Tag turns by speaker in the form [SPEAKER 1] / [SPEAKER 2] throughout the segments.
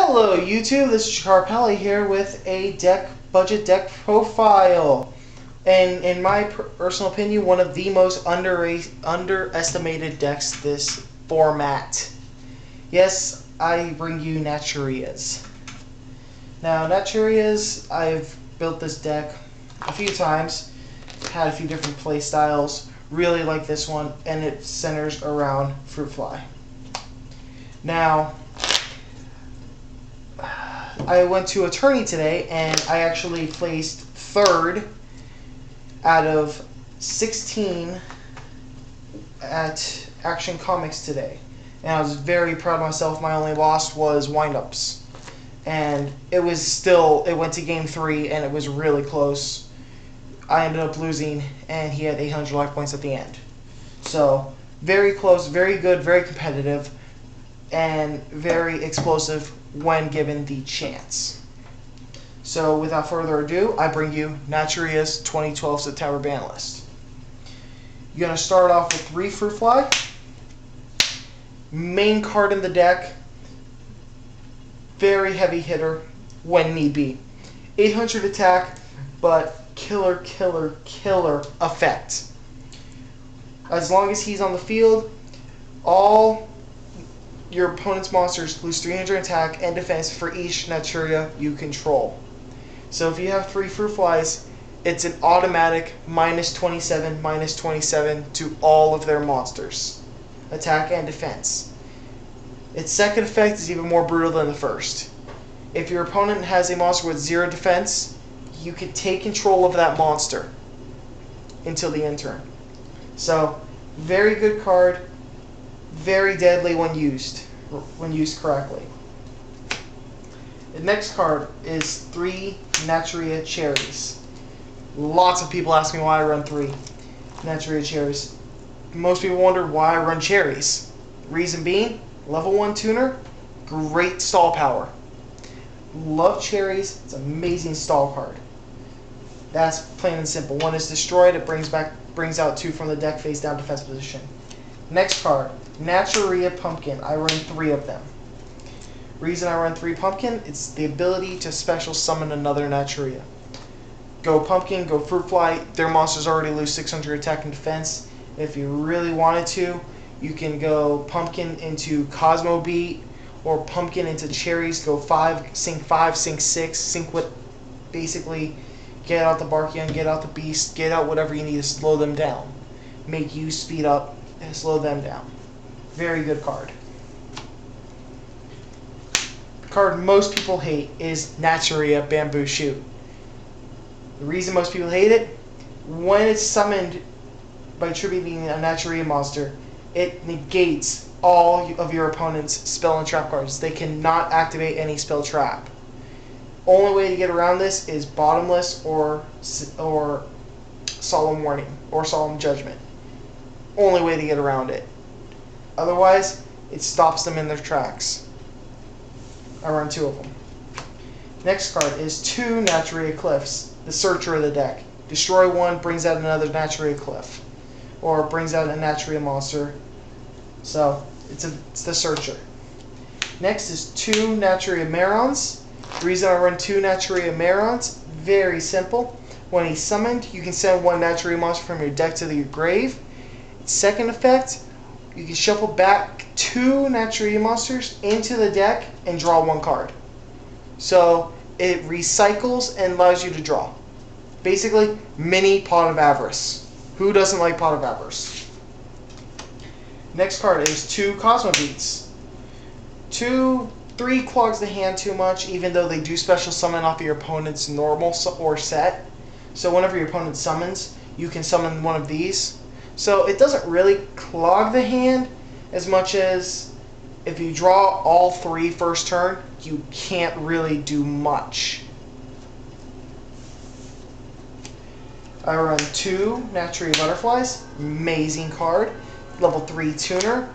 [SPEAKER 1] Hello YouTube, this is Sharpelli here with a budget deck profile. And in my personal opinion, one of the most underestimated decks this format. Yes, I bring you Naturias. Now Naturias, I've built this deck a few times, had a few different play styles, really like this one, and it centers around Fruit Fly. Now, I went to a tourney today and I actually placed third out of 16 at Action Comics today. And I was very proud of myself. My only loss was windups. And it went to game 3 and it was really close. I ended up losing and he had 800 life points at the end. So, very close, very good, very competitive, and very explosive when given the chance. So without further ado, I bring you Naturia's 2012 September ban list. You're going to start off with 3 Fruit Fly. Main card in the deck. Very heavy hitter when need be. 800 attack, but killer effect. As long as he's on the field, all your opponent's monsters lose 300 attack and defense for each Naturia you control. So if you have 3 Fruit Flies, it's an automatic -27 to all of their monsters. Attack and defense. Its second effect is even more brutal than the first. If your opponent has a monster with 0 defense, you can take control of that monster until the end turn. So, very good card. Very deadly when used correctly. The next card is 3 Naturia Cherries. Lots of people ask me why I run 3 Naturia Cherries. Most people wonder why I run cherries. Reason being, level 1 tuner, great stall power. Love cherries, it's an amazing stall card. That's plain and simple. One is destroyed, it brings out 2 from the deck face down defense position. Next card, Naturia Pumpkin. I run 3 of them. Reason I run 3 Pumpkin, it's the ability to special summon another Naturia. Go Pumpkin, go Fruit Fly. Their monsters already lose 600 attack and defense. If you really wanted to, you can go Pumpkin into Cosmo Beat, or Pumpkin into Cherries. Go 5, sync 6, sync what, basically get out the Barkion, get out the Beast, get out whatever you need to slow them down. Make you speed up and slow them down. Very good card. The card most people hate is Naturia Bamboo Shoot. The reason most people hate it, when it's summoned by tributing a Naturia monster, it negates all of your opponent's spell and trap cards. They cannot activate any spell trap. Only way to get around this is Bottomless or Solemn Warning or Solemn Judgment. Only way to get around it. Otherwise, it stops them in their tracks. I run 2 of them. Next card is 2 Naturia Cliffs, the Searcher of the deck. Destroy 1, brings out another Naturia Cliff, or brings out a Naturia monster. So it's the Searcher. Next is 2 Naturia Marons. The reason I run 2 Naturia Marons, very simple. When he's summoned, you can send 1 Naturia monster from your deck to your grave. Second effect, you can shuffle back 2 Naturia monsters into the deck and draw 1 card. So it recycles and allows you to draw. Basically, mini Pot of Avarice. Who doesn't like Pot of Avarice? Next card is 2 Cosmo Beats. 3 clogs the hand too much, even though they do special summon off of your opponent's normal or set. So whenever your opponent summons, you can summon one of these. So it doesn't really clog the hand as much as if you draw all 3 first turn, you can't really do much. I run 2 Naturia Butterflies, amazing card, level 3 tuner,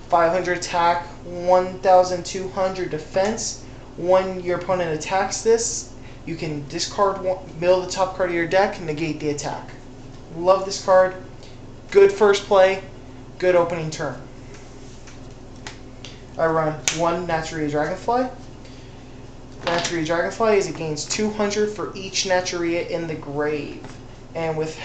[SPEAKER 1] 500 attack, 1200 defense. When your opponent attacks this, you can discard middle of the top card of your deck and negate the attack. Love this card. Good first play, good opening turn. I run 1 Naturia Dragonfly. Naturia Dragonfly is it gains 200 for each Naturia in the grave. And with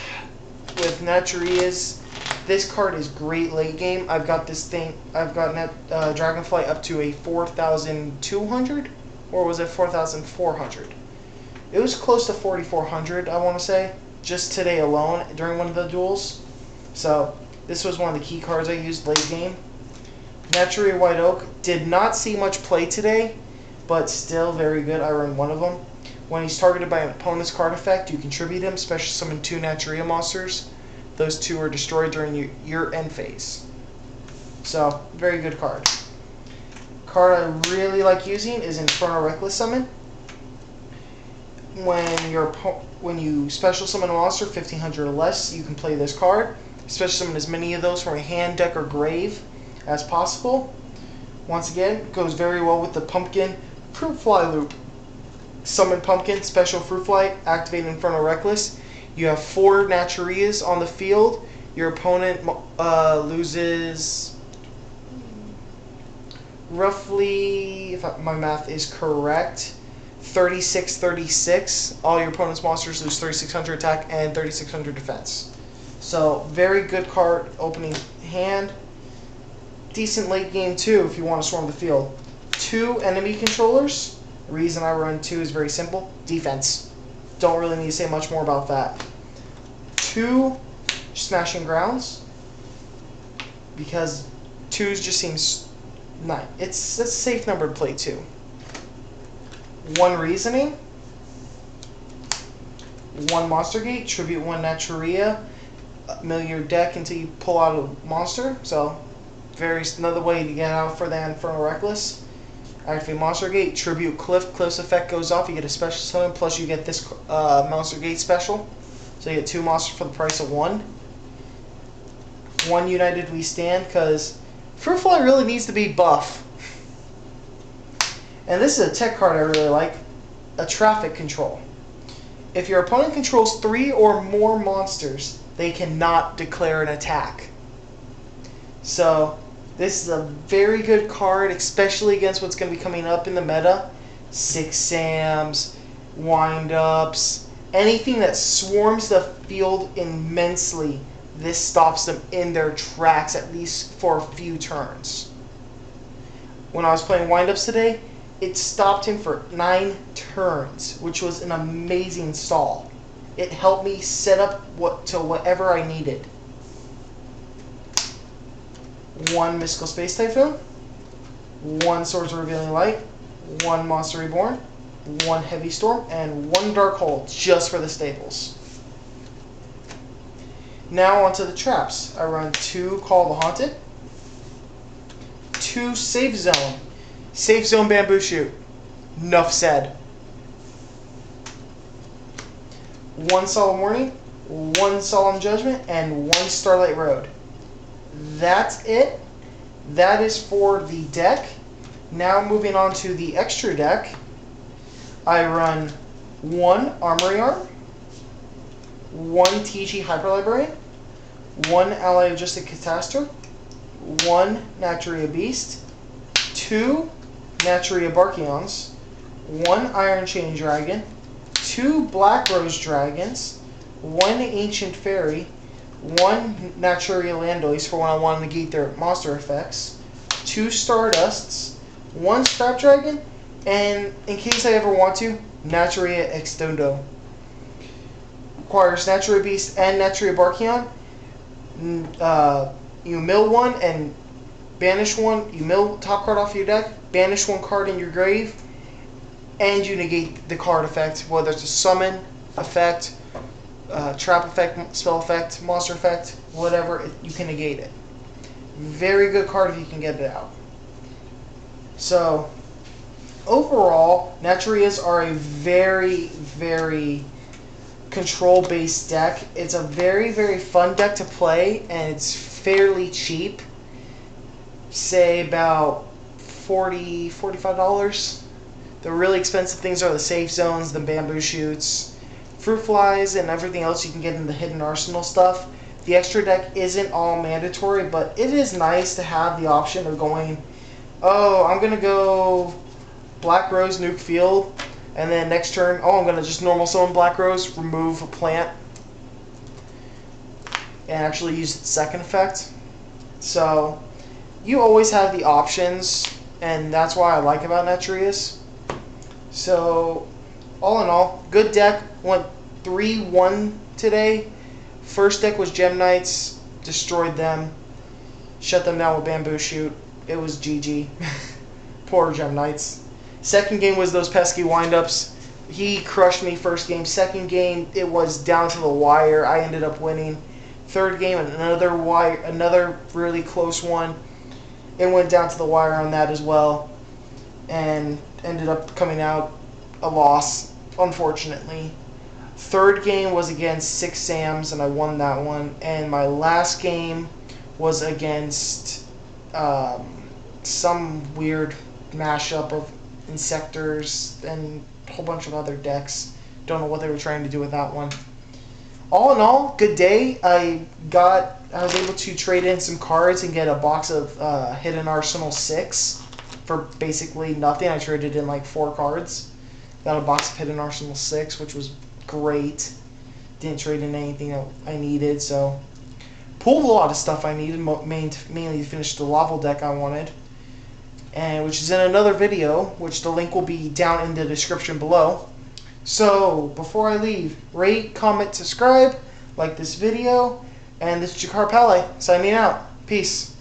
[SPEAKER 1] Naturias, this card is great late game. I've got Dragonfly up to a 4,200, or was it 4,400? It was close to 4,400, I want to say, just today alone during one of the duels. So this was one of the key cards I used late game. Naturia White Oak did not see much play today, but still very good. I run one of them. When he's targeted by an opponent's card effect, you contribute him, special summon 2 Naturia monsters. Those 2 are destroyed during your end phase. So, very good card. Card I really like using is Infernal Reckless Summon. When you special summon a monster 1,500 or less, you can play this card. Special summon as many of those from a hand, deck, or grave as possible. Once again, it goes very well with the Pumpkin Fruit Fly loop. Summon Pumpkin, special Fruit Fly, activate Infernal Reckless. You have 4 Naturias on the field. Your opponent loses roughly, if my math is correct, 36. All your opponent's monsters lose 3,600 attack and 3,600 defense. So, very good card opening hand. Decent late game too if you want to swarm the field. 2 enemy controllers. The reason I run 2 is very simple. Defense. Don't really need to say much more about that. 2 Smashing Grounds. Because 2s just seems nice. It's a safe number to play 2. 1 Reasoning. 1 Monster Gate. Tribute 1 Naturia. Mill your deck until you pull out a monster. So, another way to get out for the Infernal Reckless. Activate Monster Gate, Tribute Cliff. Cliff's effect goes off. You get a special summon, plus you get this Monster Gate special. So you get 2 monsters for the price of 1. 1 United We Stand, because Fruit Fly really needs to be buff. And this is a tech card I really like. A Traffic Control. If your opponent controls 3 or more monsters, they cannot declare an attack. So, this is a very good card, especially against what's going to be coming up in the meta. 6 Sams, wind-ups, anything that swarms the field immensely. This stops them in their tracks, at least for a few turns. When I was playing wind-ups today, it stopped him for 9 turns, which was an amazing stall. It helped me set up to whatever I needed. 1 Mystical Space Typhoon, 1 Swords of Revealing Light, 1 Monster Reborn, 1 Heavy Storm, and 1 Dark Hole just for the staples. Now onto the traps. I run 2 Call the Haunted, 2 Safe Zone. Safe Zone Bamboo Shoot. Nuff said. 1 Solemn Warning, 1 Solemn Judgment, and 1 Starlight Road. That's it. That is for the deck. Now moving on to the extra deck. I run 1 Armory Arm, 1 TG Hyper Librarian, 1 Ally of Justice Catastor, 1 Naturia Beast, 2 Naturia Barkions, 1 Iron Chain Dragon, 2 Black Rose Dragons, 1 Ancient Fairy, 1 Naturia Landois for when I want to negate their monster effects, 2 Stardusts, 1 Scrap Dragon, and in case I ever want to, Naturia Extondo. Requires Naturia Beast and Naturia Barkion. You mill 1 and banish 1. You mill top card off your deck, banish 1 card in your grave, and you negate the card effect, whether it's a summon effect, trap effect, spell effect, monster effect, whatever, you can negate it. Very good card if you can get it out. So, overall, Naturias are a very, very control-based deck. It's a very, very fun deck to play, and it's fairly cheap. Say about $40, $45. The really expensive things are the safe zones, the bamboo shoots, fruit flies, and everything else you can get in the hidden arsenal stuff. The extra deck isn't all mandatory, but it is nice to have the option of going, oh, I'm going to go Black Rose, nuke field, and then next turn, oh, I'm going to just normal summon Black Rose, remove a plant, and actually use its second effect. So you always have the options, and that's why I like about Naturia's. So all in all, good deck. Went 3-1 today. First deck was Gem Knights, destroyed them, shut them down with Bamboo Shoot. It was GG. Poor Gem Knights. Second game was those pesky windups. He crushed me first game. Second game, it was down to the wire. I ended up winning. Third game, another really close one. It went down to the wire on that as well, and ended up coming out a loss, unfortunately. Third game was against Six Sams, and I won that one. And my last game was against some weird mashup of Insectors and a whole bunch of other decks. Don't know what they were trying to do with that one. All in all, good day. I was able to trade in some cards and get a box of Hidden Arsenal 6 for basically nothing. I traded in like 4 cards. Got a box of Hidden Arsenal 6, which was great. Didn't trade in anything that I needed, so pulled a lot of stuff I needed, mainly to finish the Lava deck I wanted, and which is in another video, which the link will be down in the description below. So before I leave, rate, comment, subscribe, like this video, and this is Jakar Pele signing out. Peace.